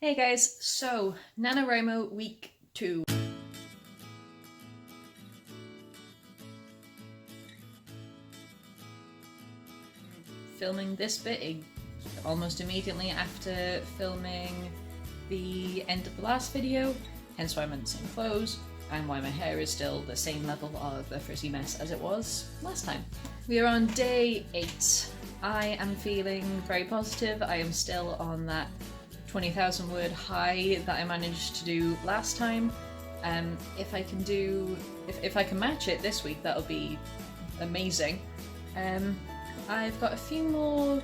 Hey guys, so NanoWriMo week 2. Filming this bit almost immediately after filming the end of the last video, hence why I'm in the same clothes and why my hair is still the same level of a frizzy mess as it was last time. We are on day 8. I am feeling very positive. I am still on that 20,000 word high that I managed to do last time. If I can match it this week, that'll be amazing. I've got a few more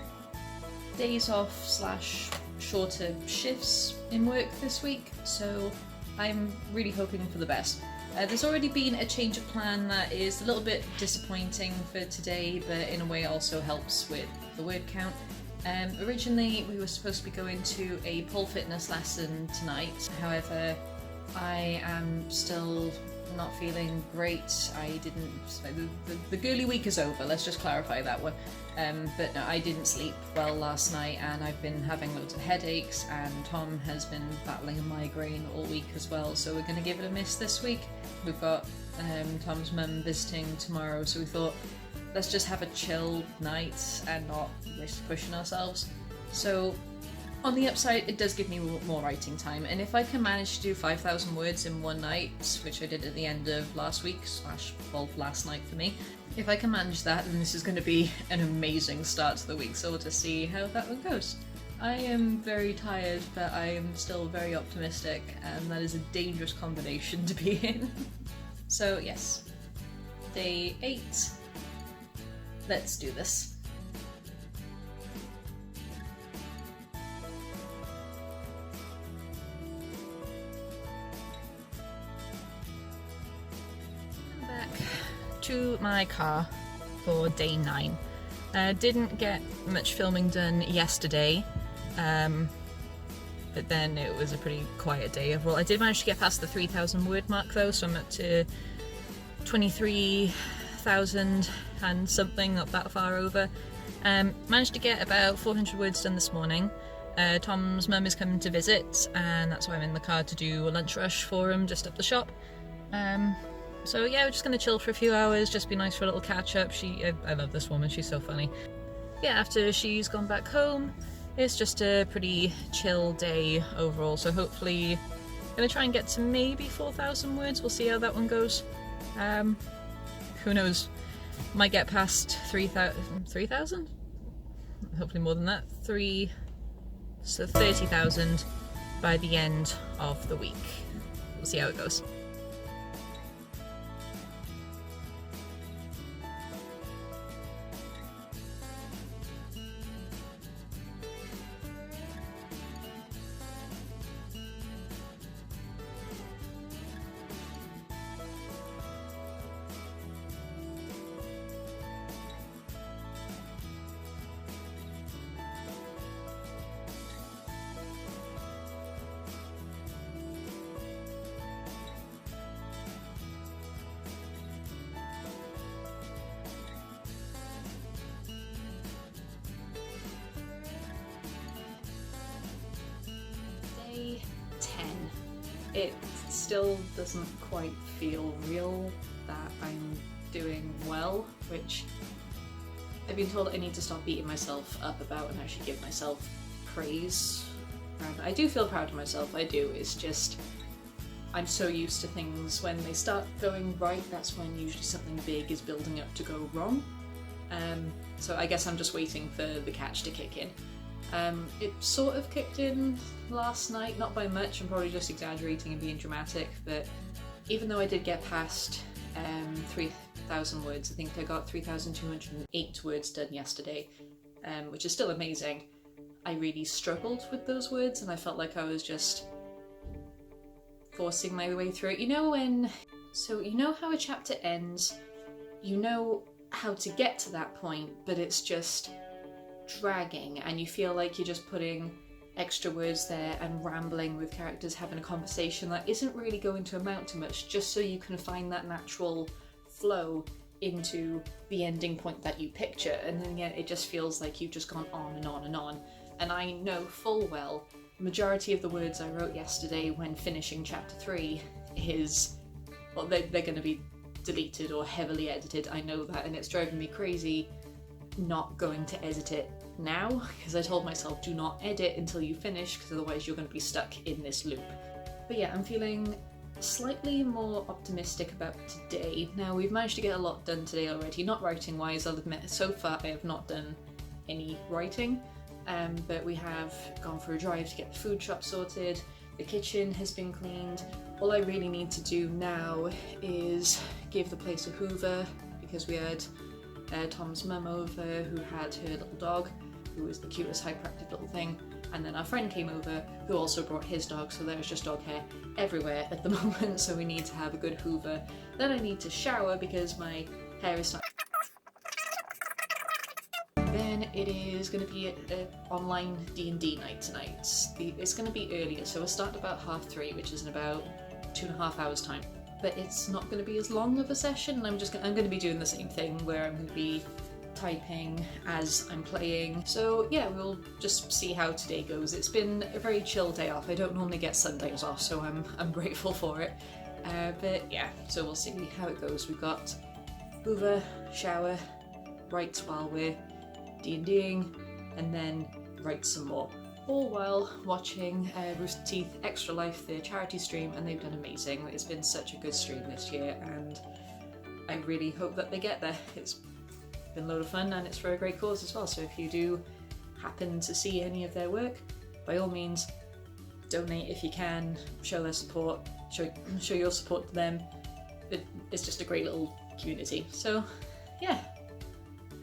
days off / shorter shifts in work this week, so I'm really hoping for the best. There's already been a change of plan that is a little bit disappointing for today, but in a way also helps with the word count. Originally we were supposed to be going to a pole fitness lesson tonight, however I am still not feeling great. The girly week is over, let's just clarify that one. But no, I didn't sleep well last night and I've been having loads of headaches, and Tom has been battling a migraine all week as well, so we're going to give it a miss this week. We've got Tom's mum visiting tomorrow, so we thought let's just have a chill night and not risk pushing ourselves. So on the upside, it does give me more writing time, and if I can manage to do 5,000 words in one night, which I did at the end of last week / last night for me, if I can manage that, then this is going to be an amazing start to the week, so we'll just see how that one goes. I am very tired, but I am still very optimistic, and that is a dangerous combination to be in. So yes, day 8. Let's do this. I'm back to my car for day 9. Didn't get much filming done yesterday, but then it was a pretty quiet day overall. I did manage to get past the 3,000 word mark though, so I'm up to 23,000 and something, not that far over. Managed to get about 400 words done this morning. Tom's mum is coming to visit, and that's why I'm in the car to do a lunch rush for him just up the shop. So yeah, we're just gonna chill for a few hours, just be nice for a little catch up. I love this woman, she's so funny. Yeah, after she's gone back home, it's just a pretty chill day overall, so hopefully I'm gonna try and get to maybe 4,000 words, we'll see how that one goes. Who knows, might get past 3,000? Hopefully more than that. 30,000 by the end of the week. We'll see how it goes. Day 10. It still doesn't quite feel real that I'm doing well, which I've been told I need to stop beating myself up about and actually give myself praise. And I do feel proud of myself, I do, it's just I'm so used to things when they start going right, that's when usually something big is building up to go wrong. So I guess I'm just waiting for the catch to kick in. It sort of kicked in last night, not by much, I'm probably just exaggerating and being dramatic, but even though I did get past 3,000 words, I think I got 3,208 words done yesterday, which is still amazing. I really struggled with those words and I felt like I was just forcing my way through it. You know how a chapter ends, you know how to get to that point, but it's just dragging and you feel like you're just putting extra words there and rambling with characters having a conversation that isn't really going to amount to much, just so you can find that natural flow into the ending point that you picture, and then yeah, it just feels like you've just gone on and on and on. And I know full well majority of the words I wrote yesterday when finishing chapter 3 is, well, they're going to be deleted or heavily edited, I know that, and it's driving me crazy not going to edit it now, because I told myself do not edit until you finish, because otherwise you're going to be stuck in this loop. But yeah, I'm feeling slightly more optimistic about today. Now, we've managed to get a lot done today already, not writing wise, I'll admit so far I have not done any writing, but we have gone for a drive to get the food shop sorted, the kitchen has been cleaned. All I really need to do now is give the place a hoover, because we had Tom's mum over who had her little dog, who was the cutest hyperactive little thing, and then our friend came over who also brought his dog, so there's just dog hair everywhere at the moment, so we need to have a good hoover. Then I need to shower because my hair is starting. Then it is going to be an online D&D night tonight. It's going to be earlier, so we'll start about 3:30, which is in about 2.5 hours time. But it's not going to be as long of a session, and I'm going to be doing the same thing where I'm going to be typing as I'm playing. So yeah, we'll just see how today goes. It's been a very chill day off. I don't normally get Sundays off, so I'm grateful for it. But yeah, so we'll see how it goes. We've got hoover, shower, write while we're D&Ding, and then write some more. All while watching Rooster Teeth Extra Life, the charity stream, and they've done amazing. It's been such a good stream this year, and I really hope that they get there. It's been a load of fun, and it's for a great cause as well, so if you do happen to see any of their work, by all means, donate if you can, show their support, show your support to them. It's just a great little community. So yeah,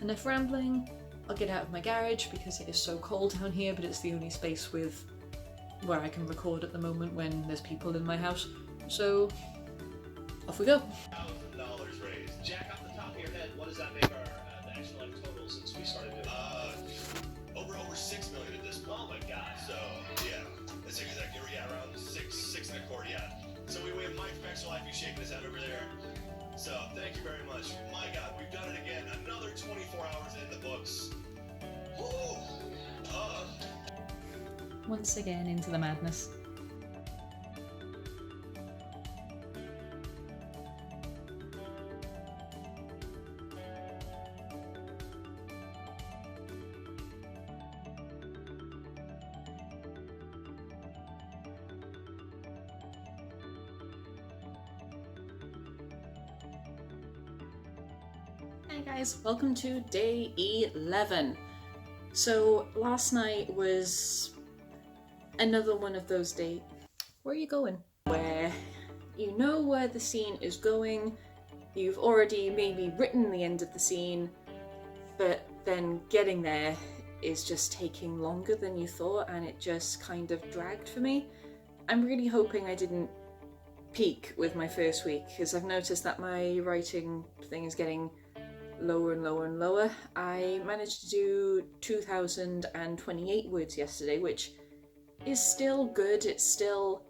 enough rambling. I'll get out of my garage because it is so cold down here, but it's the only space where I can record at the moment when there's people in my house. So off we go. $1,000 raised. Jack, off the top of your head, what does that make our national life total since we started doing it? Over 6 million at this point. Oh my god. So yeah, that's exactly, yeah, around six and a quarter, yeah. So we have Mike from Extra Life, he's shaking his head over there. So thank you very much. My God, we've done it again. Another 24 hours in the books. Woo! Once again into the madness. Hey guys, welcome to day 11. So last night was another one of those days. Where are you going? Where you know where the scene is going, you've already maybe written the end of the scene, but then getting there is just taking longer than you thought, and it just kind of dragged for me. I'm really hoping I didn't peak with my first week, because I've noticed that my writing thing is getting lower and lower and lower. I managed to do 2,028 words yesterday, which is still good. It's still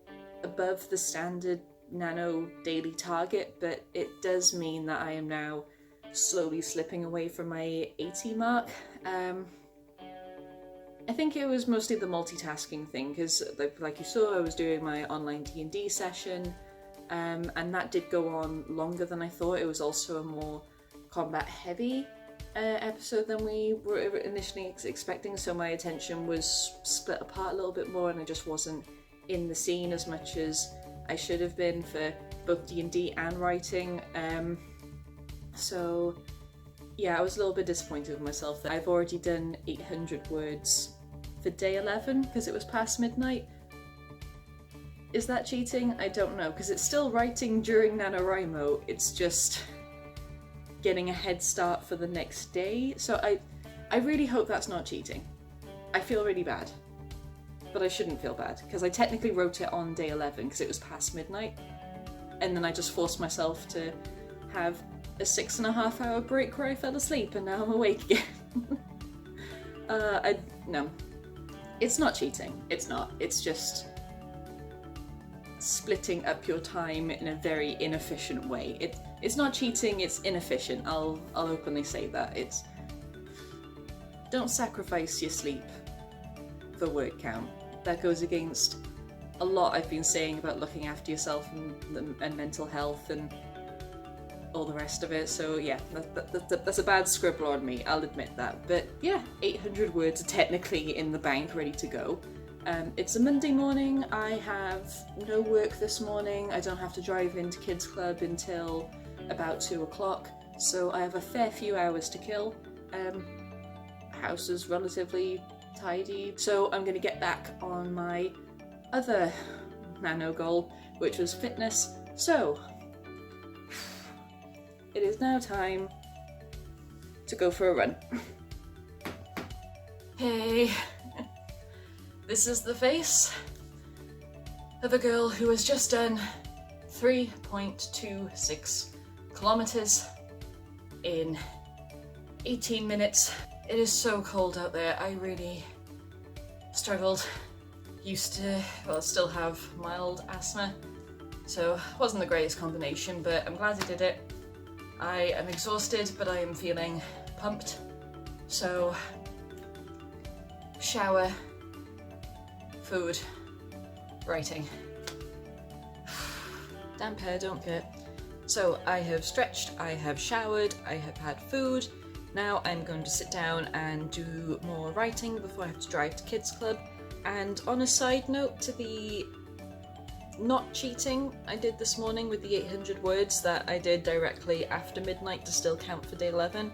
above the standard nano daily target, but it does mean that I am now slowly slipping away from my 80 mark. I think it was mostly the multitasking thing, because like you saw, I was doing my online D&D session, and that did go on longer than I thought. It was also a more combat heavy episode than we were initially expecting, so my attention was split apart a little bit more, and I just wasn't in the scene as much as I should have been for both D&D and writing. So yeah, I was a little bit disappointed with myself that I've already done 800 words for day 11 because it was past midnight. Is that cheating? I don't know, because it's still writing during NanoWriMo, it's just getting a head start for the next day. So I really hope that's not cheating. I feel really bad, but I shouldn't feel bad, because I technically wrote it on day 11 because it was past midnight, and then I just forced myself to have a 6.5 hour break where I fell asleep, and now I'm awake again. No, it's not cheating. It's not. It's just splitting up your time in a very inefficient way. It's not cheating, it's inefficient. I'll openly say that. Don't sacrifice your sleep for word count. that goes against a lot I've been saying about looking after yourself and mental health and all the rest of it. So yeah, that's a bad scribbler on me, I'll admit that. But yeah, 800 words are technically in the bank, ready to go. It's a Monday morning, I have no work this morning, I don't have to drive into Kids Club until about 2 o'clock, so I have a fair few hours to kill. House is relatively tidy, so I'm going to get back on my other nano goal, which was fitness. So it is now time to go for a run. Hey, this is the face of a girl who has just done 3.26 kilometers in 18 minutes. It is so cold out there. I really struggled. Still have mild asthma, so it wasn't the greatest combination, but I'm glad I did it. I am exhausted, but I am feeling pumped. So, shower, food, writing. Damp hair, don't get. So I have stretched, I have showered, I have had food. Now I'm going to sit down and do more writing before I have to drive to Kids Club. And on a side note to the not cheating I did this morning with the 800 words that I did directly after midnight to still count for day 11,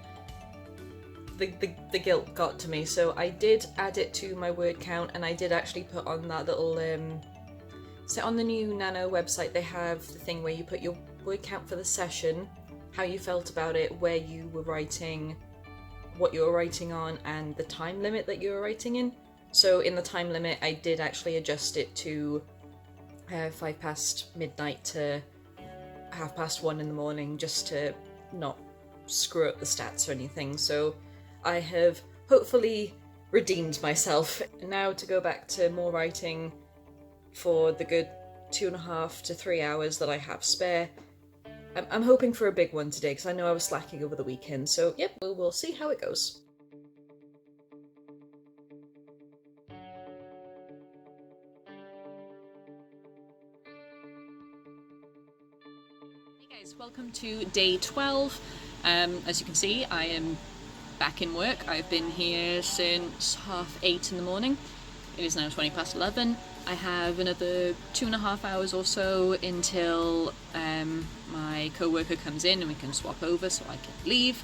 the guilt got to me, so I did add it to my word count, and I did actually put on that little, so on the new Nano website they have the thing where you put your word count for the session, how you felt about it, where you were writing, what you were writing on, and the time limit that you were writing in. So in the time limit I did actually adjust it to 5 past midnight to 1:30 in the morning, just to not screw up the stats or anything. So I have hopefully redeemed myself. Now to go back to more writing for the good 2.5 to 3 hours that I have spare. I'm hoping for a big one today because I know I was slacking over the weekend, so yep, we'll see how it goes. Hey guys, welcome to day 12. As you can see, I am back in work. I've been here since 8:30 in the morning. It is now 20 past 11. I have another 2.5 hours or so until my co-worker comes in and we can swap over so I can leave.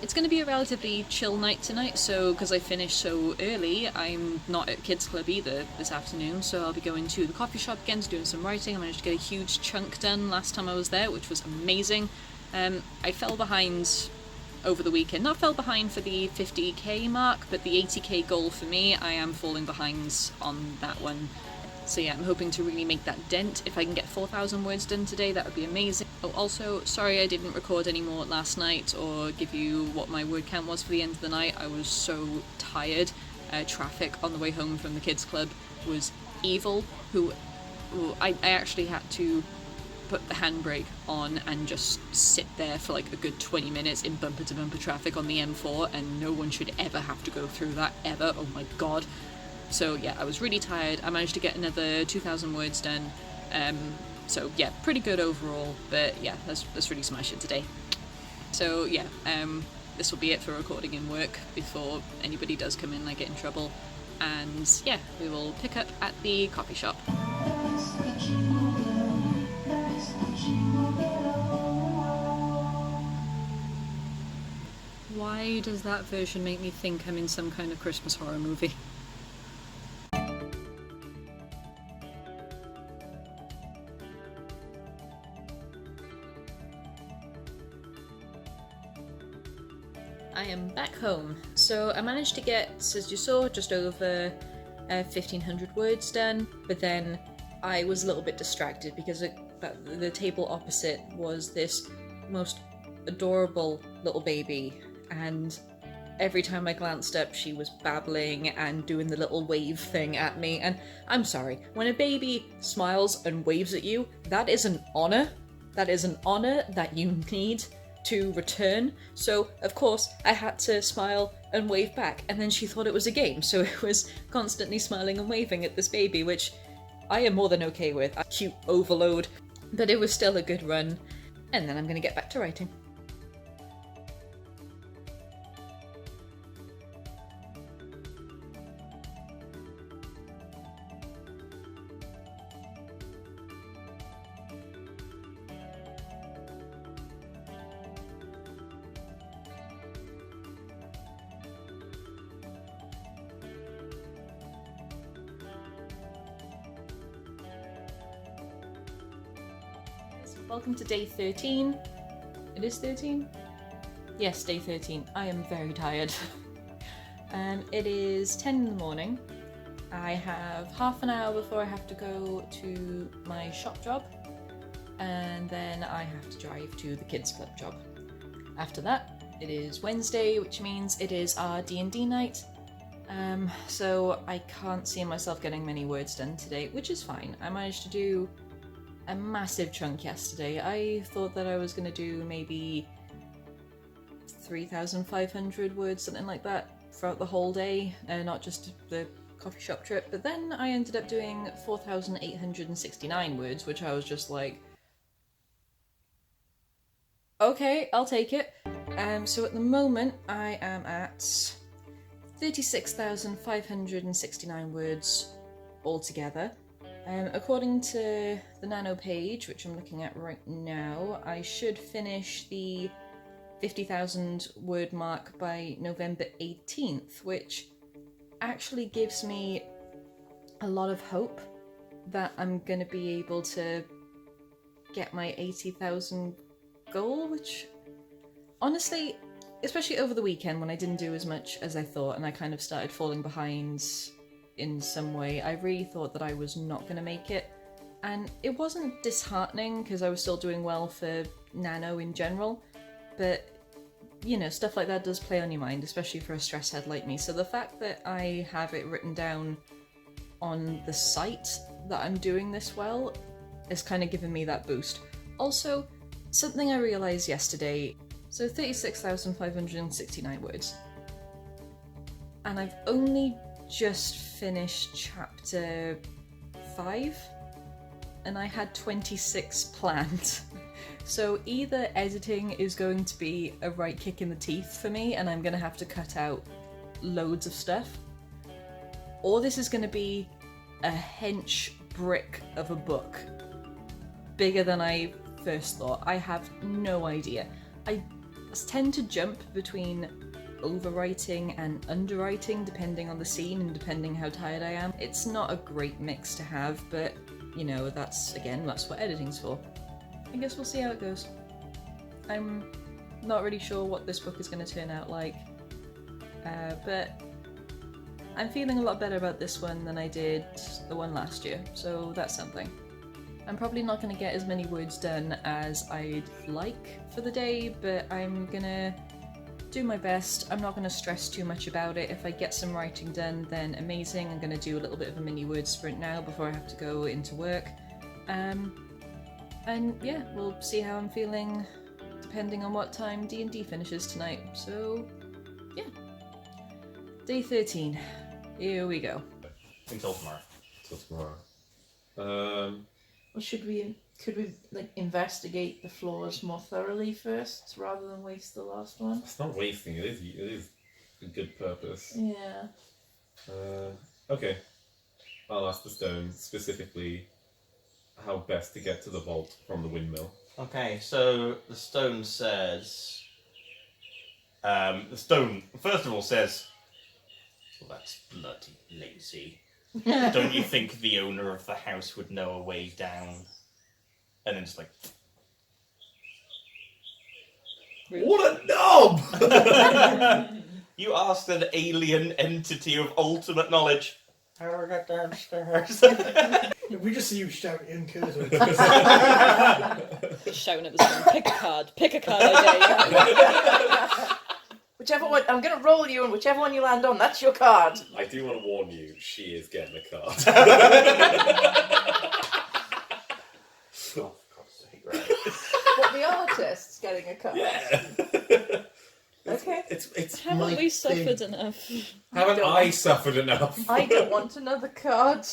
It's going to be a relatively chill night tonight, so because I finished so early, I'm not at Kids Club either this afternoon, so I'll be going to the coffee shop again to doing some writing. I managed to get a huge chunk done last time I was there, which was amazing. I fell behind over the weekend. Not fell behind for the 50k mark, but the 80k goal for me, I am falling behind on that one. So yeah, I'm hoping to really make that dent. If I can get 4,000 words done today, that would be amazing. Oh, also, sorry I didn't record any more last night or give you what my word count was for the end of the night. I was so tired. Traffic on the way home from the Kids Club was evil. I actually had to put the handbrake on and just sit there for like a good 20 minutes in bumper to bumper traffic on the M4, and no one should ever have to go through that, ever. Oh my god. So yeah, I was really tired. I managed to get another 2,000 words done. So yeah, pretty good overall, but yeah, let's really smash it today. So yeah, this will be it for recording in work before anybody does come in and I get in trouble. And yeah, we will pick up at the coffee shop. Why does that version make me think I'm in some kind of Christmas horror movie? I am back home. So I managed to get, as you saw, just over 1,500 words done, but then I was a little bit distracted because the table opposite was this most adorable little baby, and every time I glanced up she was babbling and doing the little wave thing at me, and I'm sorry, when a baby smiles and waves at you, that is an honour. That is an honour that you need to return. So, of course, I had to smile and wave back, and then she thought it was a game, so it was constantly smiling and waving at this baby, which I am more than okay with. A cute overload, but it was still a good run. And then I'm going to get back to writing. Welcome to day 13. It is 13? Yes, day 13. I am very tired. It is 10 in the morning. I have half an hour before I have to go to my shop job, and then I have to drive to the kids club job. After that, it is Wednesday, which means it is our D&D night. So I can't see myself getting many words done today, which is fine. I managed to do a massive chunk yesterday. I thought that I was going to do maybe 3,500 words, something like that, throughout the whole day, not just the coffee shop trip, but then I ended up doing 4,869 words, which I was just like, okay, I'll take it. So at the moment I am at 36,569 words altogether. According to the Nano page, which I'm looking at right now, I should finish the 50,000 word mark by November 18th, which actually gives me a lot of hope that I'm going to be able to get my 80,000 goal, which honestly, especially over the weekend when I didn't do as much as I thought and I kind of started falling behind in some way, I really thought that I was not going to make it. And it wasn't disheartening because I was still doing well for Nano in general, but you know, stuff like that does play on your mind, especially for a stress head like me. So the fact that I have it written down on the site that I'm doing this well has kind of given me that boost. Also, something I realised yesterday, so 36,569 words. And I've only just finished chapter 5, and I had 26 planned. So either editing is going to be a right kick in the teeth for me and I'm going to have to cut out loads of stuff, or this is going to be a hench brick of a book, bigger than I first thought. I have no idea. I tend to jump between overwriting and underwriting depending on the scene and depending how tired I am. It's not a great mix to have, but you know, that's what editing's for. I guess we'll see how it goes. I'm not really sure what this book is going to turn out like, but I'm feeling a lot better about this one than I did the one last year, so that's something. I'm probably not going to get as many words done as I'd like for the day, but I'm gonna do my best. I'm not going to stress too much about it. If I get some writing done, then amazing. I'm going to do a little bit of a mini word sprint now before I have to go into work. And yeah, we'll see how I'm feeling depending on what time D&D finishes tonight. So yeah, day 13. Here we go. Until tomorrow. Till tomorrow. Well, could we like investigate the floors more thoroughly first rather than waste the last one? It's not wasting, it is a good purpose. Yeah. Okay. I'll ask the stone specifically how best to get to the vault from the windmill. Okay, so the stone says... the stone, first of all, says, well, that's bloody lazy. Don't you think the owner of the house would know a way down? And then just like... What a knob! You asked an alien entity of ultimate knowledge. How do I get downstairs? We just see you shout in Curtis. Shouting at the screen, pick a card, I dare you. Whichever one, I'm going to roll you, and whichever one you land on, that's your card. I do want to warn you, she is getting a card. Oh, for God's sake, right. What, the artist's getting a card? Yeah. suffered enough. Haven't I suffered enough? I don't want another card.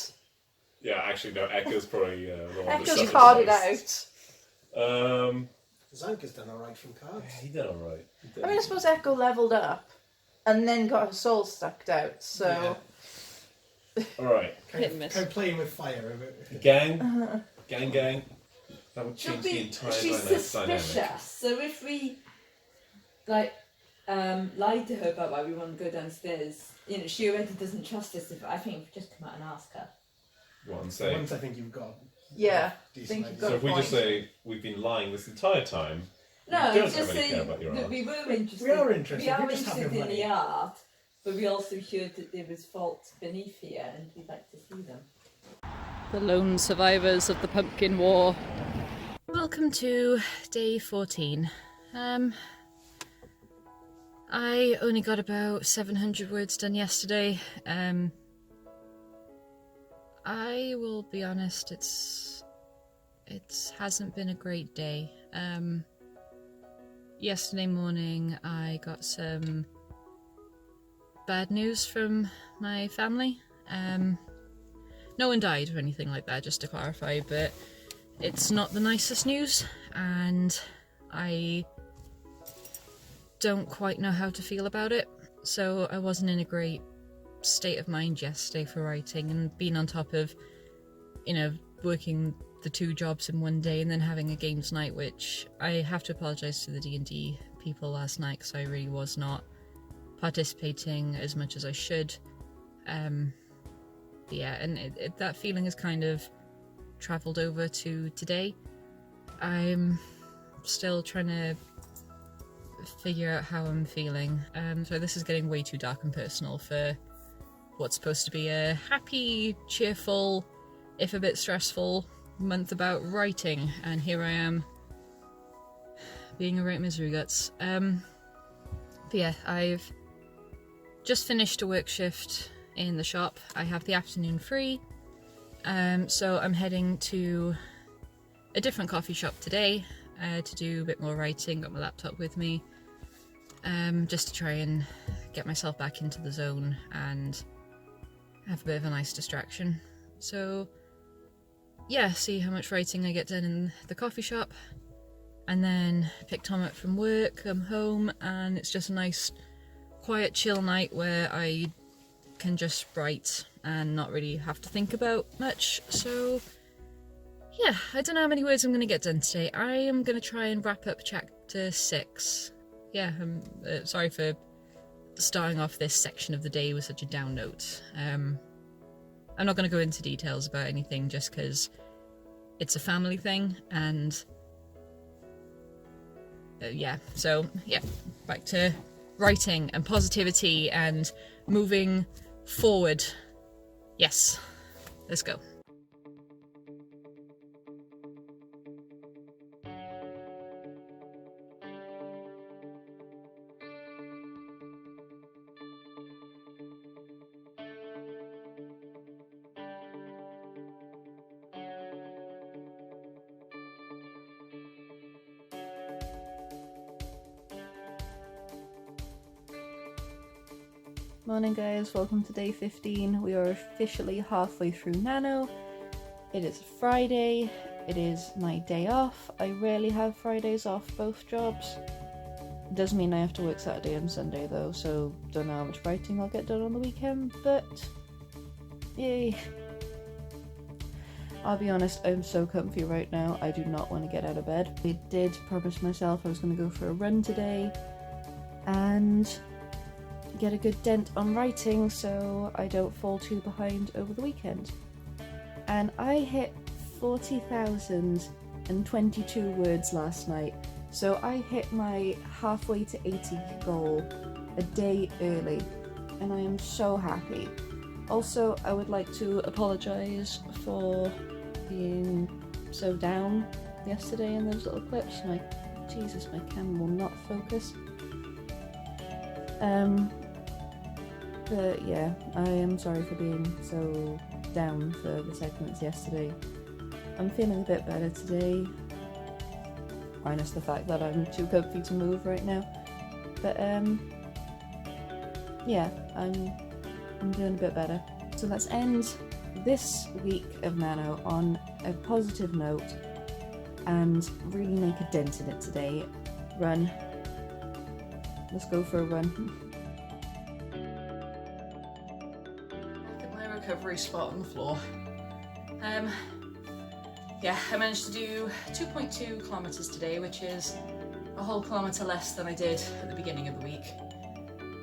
Yeah, actually, no. Echo's probably the one that Echo's suffered carded the most. out. Zanka's done alright from cards. He did alright. I mean, I suppose Echo leveled up and then got her soul sucked out, so... Alright. Kind Hit and miss. of playing with fire a bit. Gang. Gang. That would change the entire She's dynamic. suspicious, so if we lied to her about why we want to go downstairs, she already doesn't trust us. I think we just come out and ask her. What, and say... Once I think you've got. Yeah, Decent think idea. you've got So a if we point. just say, we've been lying this entire time, No, we don't just have any say care about your that art. we were interested. We are interested, We are we just have interested no in money. the art, but we also heard that there was faults beneath here, and we'd like to see them. The lone survivors of the Pumpkin War. Welcome to day 14. I only got about 700 words done yesterday. I will be honest, it hasn't been a great day. Yesterday morning I got some bad news from my family. No one died or anything like that, just to clarify, but it's not the nicest news, and I don't quite know how to feel about it. So I wasn't in a great state of mind yesterday for writing, and being on top of, working the 2 jobs in one day and then having a games night, which I have to apologise to the D&D people last night because I really was not participating as much as I should. Yeah, and that feeling has kind of travelled over to today. I'm still trying to figure out how I'm feeling. So this is getting way too dark and personal for what's supposed to be a happy, cheerful, if a bit stressful month about writing, and here I am being a right misery guts. But yeah, I've just finished a work shift in the shop. I have the afternoon free, so I'm heading to a different coffee shop today to do a bit more writing. Got my laptop with me, just to try and get myself back into the zone and have a bit of a nice distraction. So yeah, see how much writing I get done in the coffee shop, and then pick Tom up from work, come home, and it's just a nice quiet chill night where I can just write and not really have to think about much. So yeah, I don't know how many words I'm going to get done today. I am going to try and wrap up chapter 6. Yeah, I'm sorry for starting off this section of the day with such a down note. I'm not going to go into details about anything just because it's a family thing, and yeah, so yeah, back to writing and positivity and moving forward. Yes, let's go. Morning guys, welcome to day 15. We are officially halfway through Nano. It is Friday, it is my day off. I rarely have Fridays off both jobs. It does mean I have to work Saturday and Sunday though, so don't know how much writing I'll get done on the weekend, but yay. I'll be honest, I'm so comfy right now, I do not want to get out of bed. I did promise myself I was going to go for a run today and get a good dent on writing so I don't fall too behind over the weekend. And I hit 40,022 words last night, so I hit my halfway to 80 goal a day early, and I am so happy. Also, I would like to apologise for being so down yesterday in those little clips. Jesus, my camera will not focus. But yeah, I am sorry for being so down for the segments yesterday. I'm feeling a bit better today, minus the fact that I'm too comfy to move right now. But yeah, I'm doing a bit better. So let's end this week of Nano on a positive note and really make a dent in it today. Run. Let's go for a run. Back at my recovery spot on the floor. Yeah, I managed to do 2.2 kilometers today, which is a whole kilometer less than I did at the beginning of the week.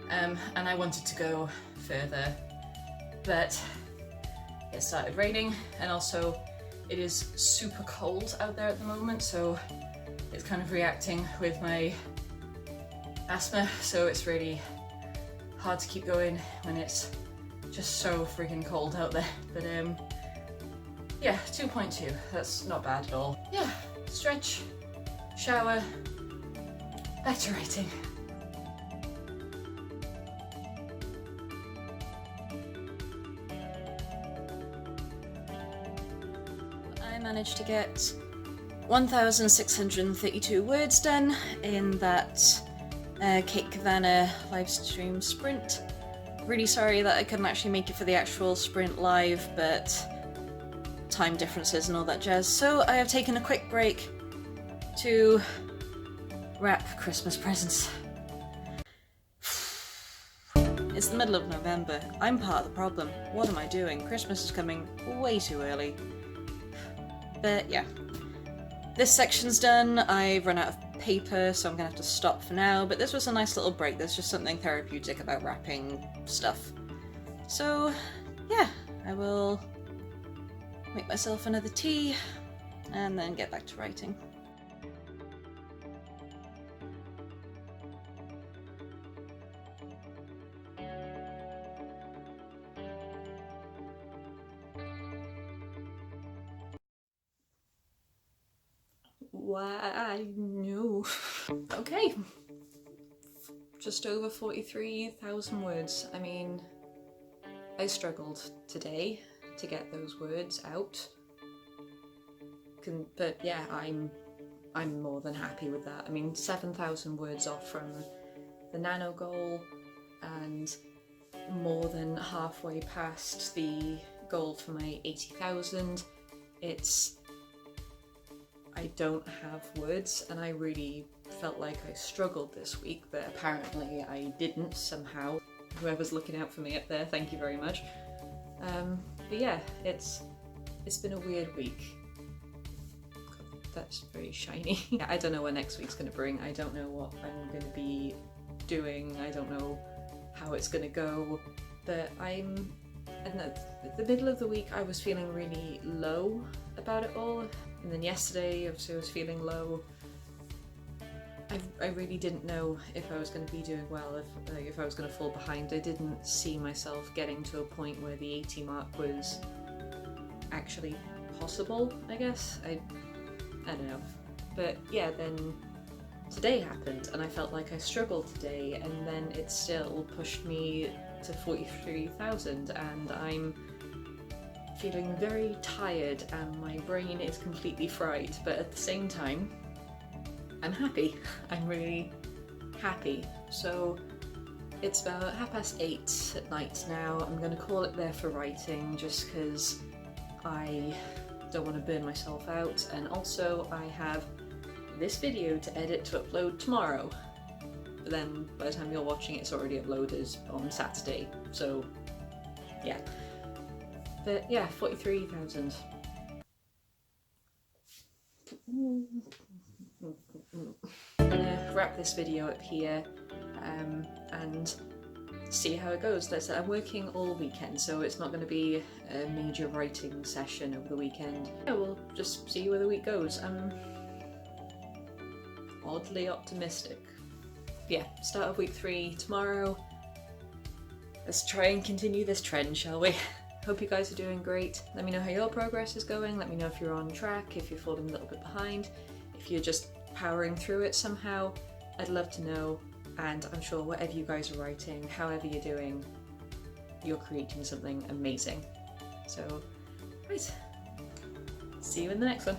And I wanted to go further, but it started raining, and also it is super cold out there at the moment, so it's kind of reacting with my asthma, so it's really hard to keep going when it's just so freaking cold out there. But yeah, 2.2, that's not bad at all. Yeah, stretch, shower, back to writing. I managed to get 1,632 words done in that Cape Cavana live stream sprint. Really sorry that I couldn't actually make it for the actual sprint live, but time differences and all that jazz. So I have taken a quick break to wrap Christmas presents. It's the middle of November. I'm part of the problem. What am I doing? Christmas is coming way too early. But yeah, this section's done. I've run out of paper, so I'm gonna have to stop for now, but this was a nice little break. There's just something therapeutic about wrapping stuff. So yeah, I will make myself another tea and then get back to writing. Why, no. Okay. Just over 43,000 words. I mean, I struggled today to get those words out. But yeah, I'm more than happy with that. I mean, 7,000 words off from the Nano goal and more than halfway past the goal for my 80,000. I don't have words, and I really felt like I struggled this week, but apparently I didn't somehow. Whoever's looking out for me up there, thank you very much. But yeah, it's been a weird week. That's very shiny. I don't know what next week's gonna bring. I don't know what I'm gonna be doing. I don't know how it's gonna go. But at the middle of the week I was feeling really low about it all. And then yesterday, obviously I was feeling low. I really didn't know if I was going to be doing well, if I was going to fall behind. I didn't see myself getting to a point where the 80 mark was actually possible, I guess. I don't know. But yeah, then today happened and I felt like I struggled today, and then it still pushed me to 43,000, and I'm feeling very tired and my brain is completely fried, but at the same time I'm happy. I'm really happy. So it's about 8:30 at night now. I'm going to call it there for writing just because I don't want to burn myself out, and also I have this video to edit to upload tomorrow, but then by the time you're watching it's already uploaded on Saturday, so yeah. But yeah, 43,000. I'm gonna wrap this video up here and see how it goes. Like I said, I'm working all weekend, so it's not going to be a major writing session over the weekend. Yeah, we'll just see where the week goes. I'm oddly optimistic. Yeah, start of week 3 tomorrow. Let's try and continue this trend, shall we? Hope you guys are doing great. Let me know how your progress is going. Let me know if you're on track, if you're falling a little bit behind, if you're just powering through it somehow. I'd love to know, and I'm sure whatever you guys are writing, however you're doing, you're creating something amazing. So, right, see you in the next one.